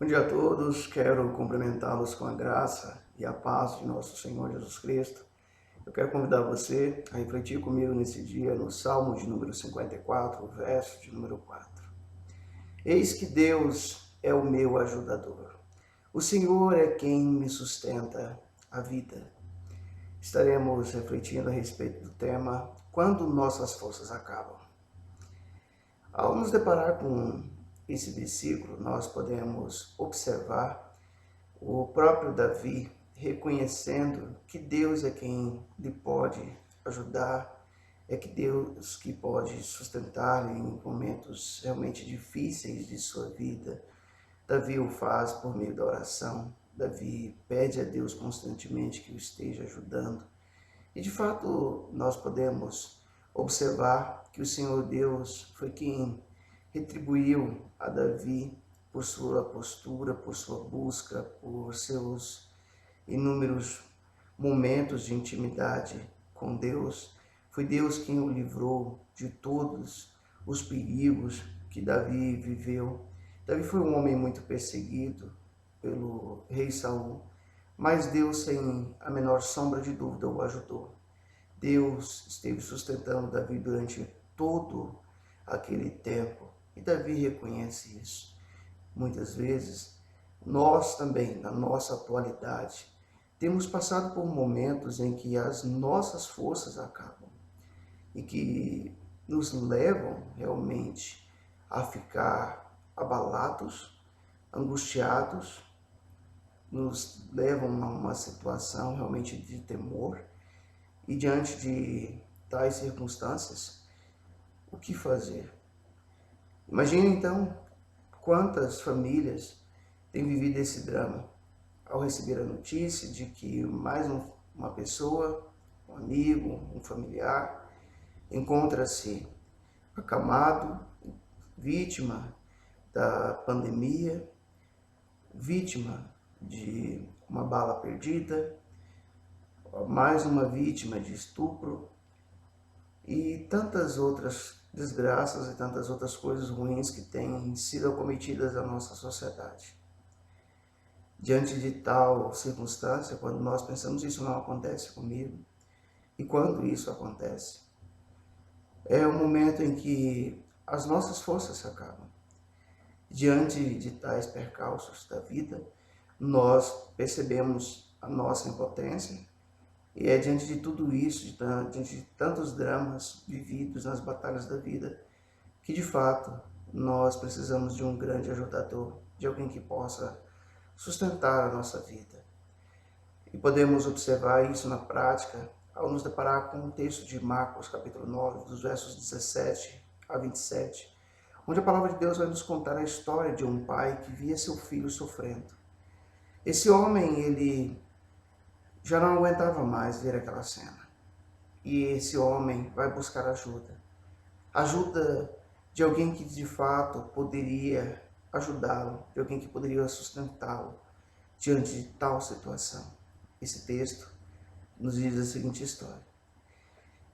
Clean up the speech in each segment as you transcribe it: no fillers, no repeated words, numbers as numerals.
Bom dia a todos, quero cumprimentá-los com a graça e a paz de nosso Senhor Jesus Cristo. Eu quero convidar você a refletir comigo nesse dia no Salmo de número 54, verso de número 4. Eis que Deus é o meu ajudador. O Senhor é quem me sustenta a vida. Estaremos refletindo a respeito do tema Quando Nossas Forças Acabam. Ao nos deparar com esse versículo, nós podemos observar o próprio Davi reconhecendo que Deus é quem lhe pode ajudar, é que Deus que pode sustentar em momentos realmente difíceis de sua vida. Davi o faz por meio da oração. Davi pede a Deus constantemente que o esteja ajudando. E de fato nós podemos observar que o Senhor Deus foi quem retribuiu a Davi por sua postura, por sua busca, por seus inúmeros momentos de intimidade com Deus. Foi Deus quem o livrou de todos os perigos que Davi viveu. Davi foi um homem muito perseguido pelo rei Saul, mas Deus, sem a menor sombra de dúvida, o ajudou. Deus esteve sustentando Davi durante todo aquele tempo, e Davi reconhece isso. Muitas vezes, nós também, na nossa atualidade, temos passado por momentos em que as nossas forças acabam e que nos levam realmente a ficar abalados, angustiados, nos levam a uma situação realmente de temor. E diante de tais circunstâncias, o que fazer? Imagine então quantas famílias têm vivido esse drama ao receber a notícia de que mais uma pessoa, um amigo, um familiar, encontra-se acamado, vítima da pandemia, vítima de uma bala perdida, mais uma vítima de estupro e tantas outras desgraças e tantas outras coisas ruins que têm sido acometidas na nossa sociedade. Diante de tal circunstância, quando nós pensamos isso não acontece comigo, e quando isso acontece, é o momento em que as nossas forças se acabam. Diante de tais percalços da vida, nós percebemos a nossa impotência. E é diante de tudo isso, diante de tantos dramas vividos nas batalhas da vida, que de fato nós precisamos de um grande ajudador, de alguém que possa sustentar a nossa vida. E podemos observar isso na prática ao nos deparar com o texto de Marcos, capítulo 9, dos versos 17 a 27, onde a palavra de Deus vai nos contar a história de um pai que via seu filho sofrendo. Esse homem, ele já não aguentava mais ver aquela cena. E esse homem vai buscar ajuda. Ajuda de alguém que de fato poderia ajudá-lo, de alguém que poderia sustentá-lo diante de tal situação. Esse texto nos diz a seguinte história.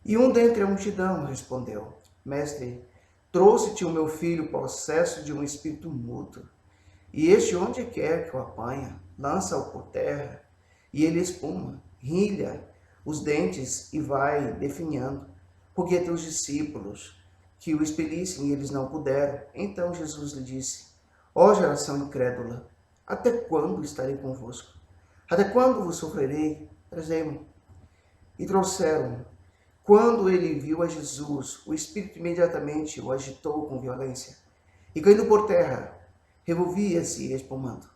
E um dentre a multidão respondeu: Mestre, trouxe-te o meu filho possesso de um espírito mudo. E este, onde quer que o apanha, lança-o por terra, e ele espuma, rilha os dentes e vai definhando, porque teus discípulos que o expelissem eles não puderam. Então Jesus lhe disse: Ó geração incrédula, até quando estarei convosco? Até quando vos sofrerei? Trazei-mo. E trouxeram-no. Quando ele viu a Jesus, o espírito imediatamente o agitou com violência, e caindo por terra, revolvia-se espumando.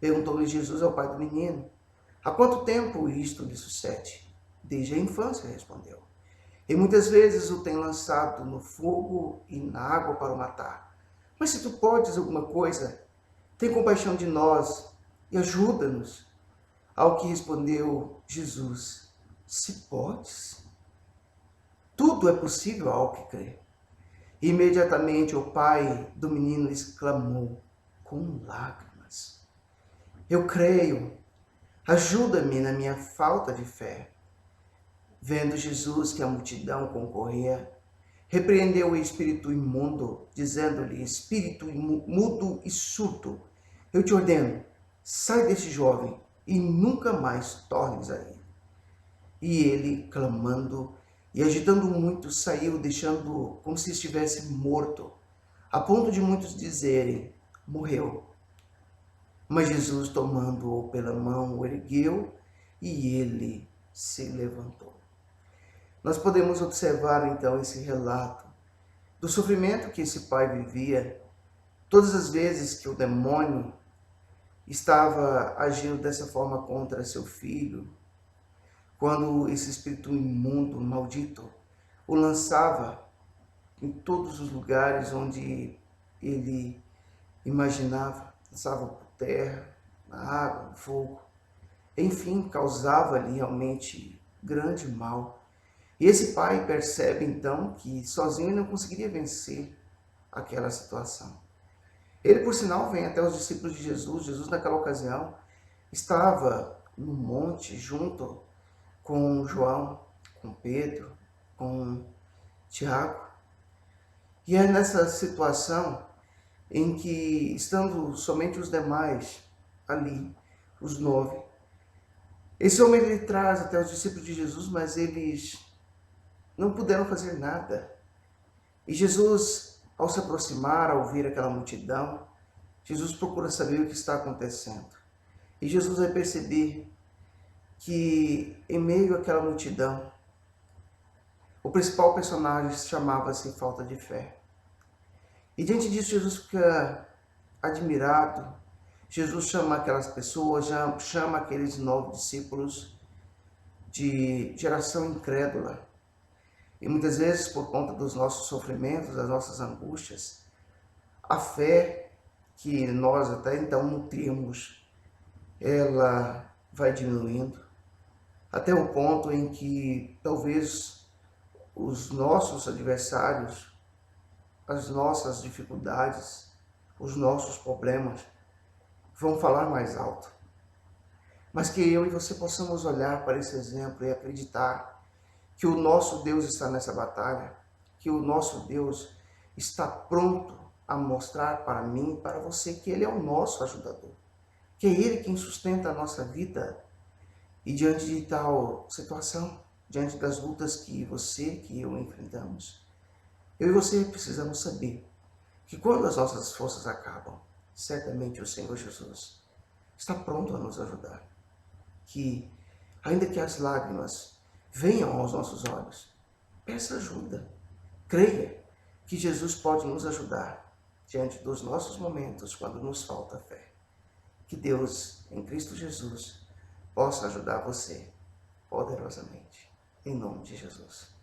Perguntou-lhe Jesus ao pai do menino: Há quanto tempo isto lhe sucede? Desde a infância, respondeu. E muitas vezes o tem lançado no fogo e na água para o matar. Mas se tu podes alguma coisa, tem compaixão de nós e ajuda-nos. Ao que respondeu Jesus: Se podes, tudo é possível ao que crê. E imediatamente o pai do menino exclamou com lágrimas: Eu creio. Ajuda-me na minha falta de fé. Vendo Jesus que a multidão concorria, repreendeu o espírito imundo, dizendo-lhe: Espírito mudo e surdo, eu te ordeno, sai deste jovem e nunca mais tornes a ele. E ele, clamando e agitando muito, saiu, deixando como se estivesse morto, a ponto de muitos dizerem, morreu. Mas Jesus, tomando-o pela mão, o ergueu e ele se levantou. Nós podemos observar então esse relato do sofrimento que esse pai vivia, todas as vezes que o demônio estava agindo dessa forma contra seu filho, quando esse espírito imundo, maldito, o lançava em todos os lugares onde ele imaginava, lançava por terra, na água, no fogo, enfim, causava ali realmente grande mal. E esse pai percebe então que sozinho ele não conseguiria vencer aquela situação. Ele, por sinal, vem até os discípulos de Jesus. Jesus, naquela ocasião, estava no monte junto com João, com Pedro, com Tiago. E é nessa situação em que, estando somente os demais ali, os 9, esse homem ele traz até os discípulos de Jesus, mas eles não puderam fazer nada. E Jesus, ao se aproximar, ao ver aquela multidão, Jesus procura saber o que está acontecendo. E Jesus vai perceber que, em meio àquela multidão, o principal personagem chamava-se falta de fé. E diante disso, Jesus fica admirado. Jesus chama aquelas pessoas, chama aqueles 9 discípulos de geração incrédula. E muitas vezes, por conta dos nossos sofrimentos, das nossas angústias, a fé que nós até então nutrimos, ela vai diminuindo, até o ponto em que talvez os nossos adversários, as nossas dificuldades, os nossos problemas vão falar mais alto. Mas que eu e você possamos olhar para esse exemplo e acreditar que o nosso Deus está nessa batalha, que o nosso Deus está pronto a mostrar para mim e para você que Ele é o nosso ajudador, que é Ele quem sustenta a nossa vida. E diante de tal situação, diante das lutas que você, que eu enfrentamos, eu e você precisamos saber que quando as nossas forças acabam, certamente o Senhor Jesus está pronto a nos ajudar. Que, ainda que as lágrimas venham aos nossos olhos, peça ajuda. Creia que Jesus pode nos ajudar diante dos nossos momentos quando nos falta fé. Que Deus, em Cristo Jesus, possa ajudar você poderosamente. Em nome de Jesus.